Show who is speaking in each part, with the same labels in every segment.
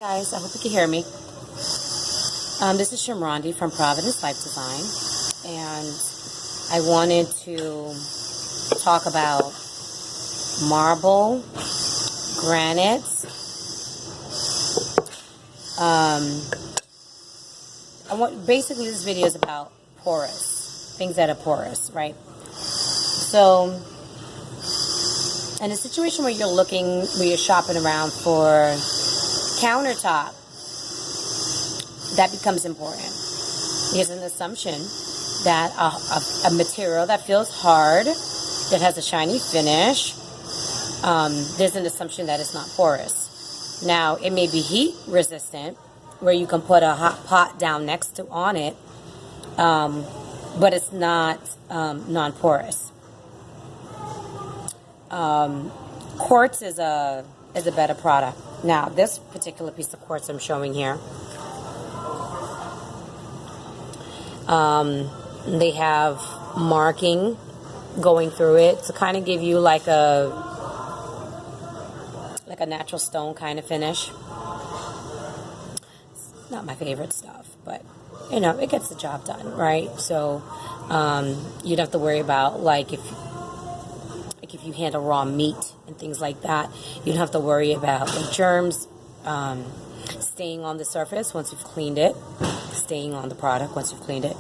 Speaker 1: Guys, I hope you can hear me. This is Shamrondi from Providence Life Design, and I wanted to talk about marble, granite, basically this video is about porous, things that are porous, right? So, in a situation where you're shopping around for countertop, that becomes important. There's an assumption that a material that feels hard, that has a shiny finish, there's an assumption that it's not porous. Now, it may be heat resistant, where you can put a hot pot down next to on it, but it's not non-porous. Quartz is a better product. Now, this particular piece of quartz I'm showing here, they have marking going through it to kind of give you like a natural stone kind of finish. It's not my favorite stuff, but you know, it gets the job done, right? So you don't have to worry about if you handle raw meat and things like that, you don't have to worry about germs staying on the surface once you've cleaned it, staying on the product once you've cleaned it.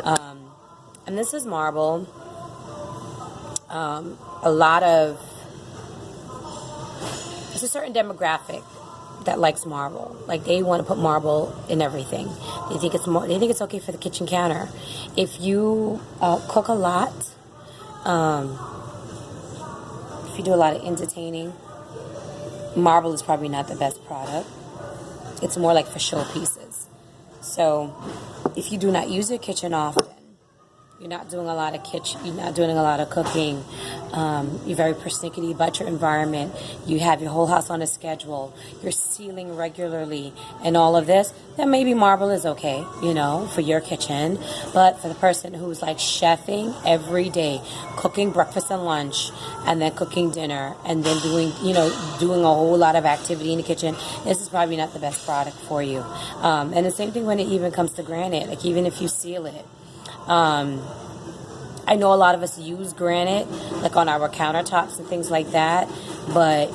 Speaker 1: And this is marble. There's a certain demographic that likes marble. Like, they want to put marble in everything. They think it's okay for the kitchen counter. If you cook a lot, if you do a lot of entertaining, marble is probably not the best product. It's more like for showpieces. So if you do not use your kitchen often, you're not doing a lot of cooking, you're very persnickety about your environment, you have your whole house on a schedule, you're sealing regularly and all of this, then maybe marble is okay, for your kitchen. But for the person who's like chefing every day, cooking breakfast and lunch, and then cooking dinner, and then doing a whole lot of activity in the kitchen, this is probably not the best product for you. And the same thing when it even comes to granite. Like, even if you seal it, I know a lot of us use granite, like on our countertops and things like that, but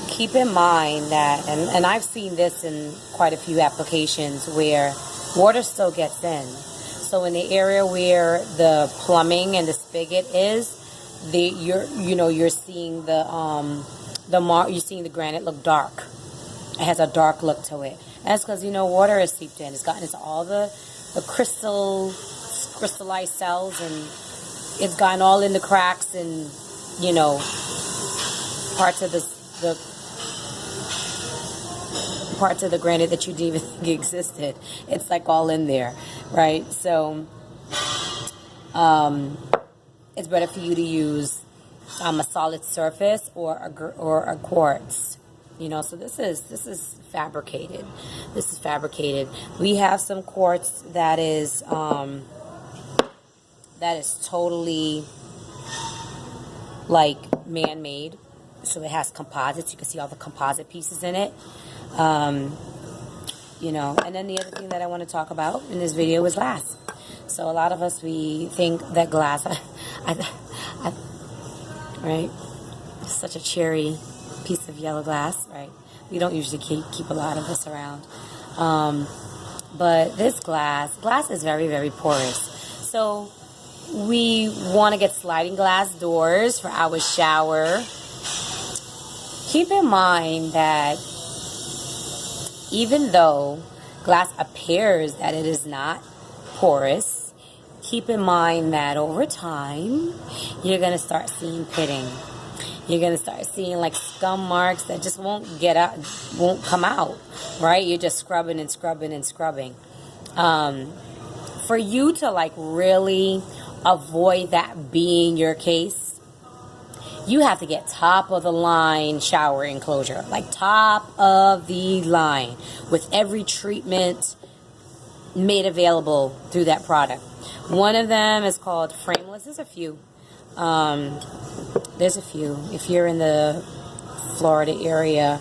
Speaker 1: keep in mind that, and I've seen this in quite a few applications where water still gets in. So in the area where the plumbing and the spigot is, you're seeing you're seeing the granite look dark. It has a dark look to it. And that's because water is seeped in. It's gotten into all the crystallized cells, and it's gotten all in the cracks and parts of the granite that you didn't even think existed. It's like all in there, right? So it's better for you to use a solid surface or a quartz. So this is fabricated. This is fabricated. We have some quartz that is totally like man-made. So it has composites. You can see all the composite pieces in it. And then the other thing that I want to talk about in this video is glass. So a lot of us, we think that glass, right? It's such a cherry piece of yellow glass, right? We don't usually keep a lot of this around. But this glass is very, very porous. So we want to get sliding glass doors for our shower. Keep in mind that even though glass appears that it is not porous, keep in mind that over time, you're going to start seeing pitting. You're going to start seeing like scum marks that just won't come out, right? You're just scrubbing and scrubbing and scrubbing. For you to really avoid that being your case, you have to get top of the line shower enclosure, like top of the line, with every treatment made available through that product. One of them is called frameless. There's a few. If you're in the Florida area,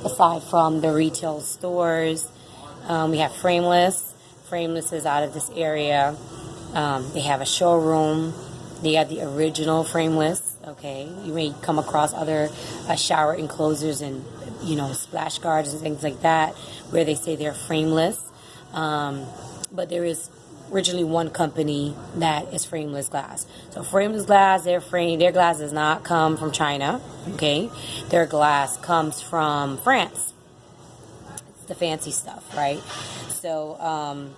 Speaker 1: aside from the retail stores. We have frameless. Frameless is out of this area. They have a showroom. They have the original frameless. Okay, you may come across other shower enclosures and splash guards and things like that where they say they're frameless. But there is originally one company that is frameless glass. So frameless glass, their glass does not come from China. Okay, their glass comes from France. It's the fancy stuff, right? So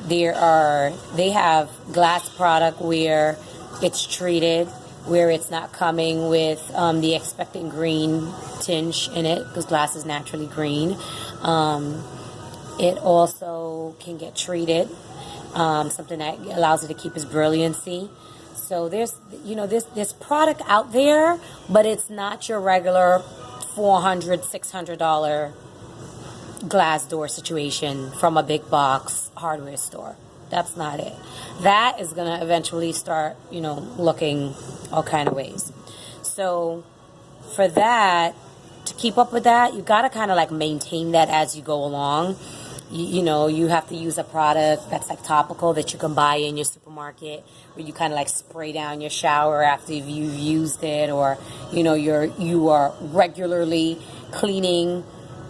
Speaker 1: they have glass product where it's treated, where it's not coming with the expected green tinge in it, because glass is naturally green. It also can get treated, something that allows it to keep its brilliancy. So there's product out there, but it's not your regular $400, $600 glass door situation from a big box hardware store. That's not it. That is going to eventually start, looking all kind of ways. So for that, to keep up with that, you got to kind of like maintain that as you go along. You have to use a product that's like topical that you can buy in your supermarket, where you kind of like spray down your shower after you've used it, or you are regularly cleaning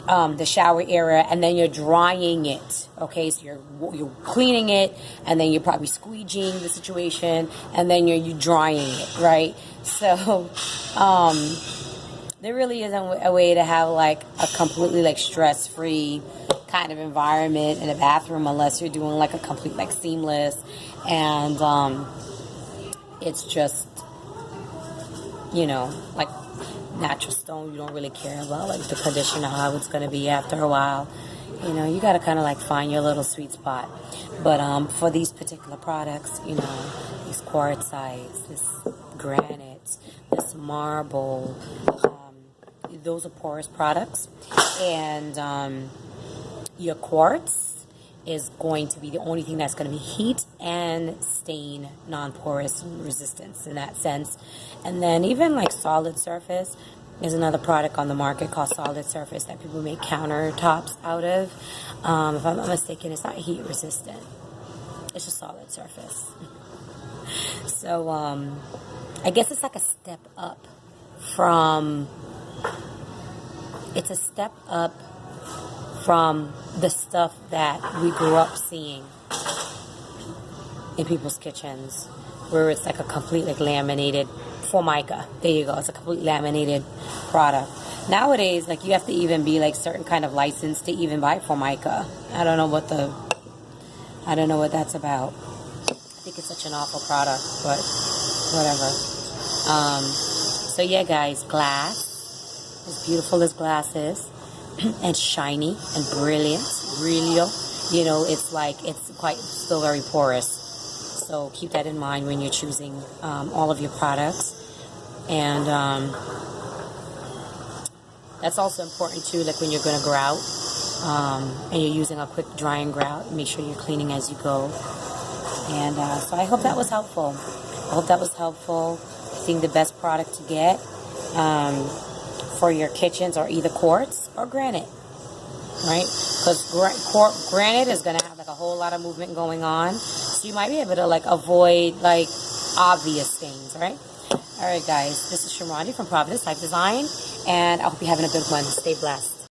Speaker 1: the shower area, and then you're drying it. Okay, so you're cleaning it, and then you're probably squeegeeing the situation, and then you're drying it, right? So there really isn't a way to have like a completely like stress-free kind of environment in a bathroom unless you're doing like a complete like seamless, and it's just like natural stone. You don't really care about like the condition or how it's going to be after a while. You got to kind of like find your little sweet spot. But for these particular products, these quartzites, this granite, this marble, those are porous products, and your quartz is going to be the only thing that's going to be heat and stain non-porous resistance in that sense. And then even like solid surface, there's another product on the market called solid surface that people make countertops out of. If I'm not mistaken, it's not heat resistant. It's just solid surface. So I guess it's like a step up from the stuff that we grew up seeing in people's kitchens, where it's like a complete like laminated Formica. There you go. It's a complete laminated product. Nowadays, like you have to even be like certain kind of license to even buy Formica. I don't know what that's about. I think it's such an awful product, but whatever. So yeah, guys, glass, as beautiful as glass is, and shiny and brilliant, really, it's like it's quite still very porous. So keep that in mind when you're choosing all of your products. And that's also important too, like when you're going to grout and you're using a quick drying grout, make sure you're cleaning as you go. And so I hope that was helpful. I think the best product to get for your kitchens are either quartz or granite, right? Because granite is going to have like a whole lot of movement going on, so you might be able to like avoid like obvious things, right? All right, guys, this is Shamrani from Providence Life Design, and I hope you're having a good one. Stay blessed.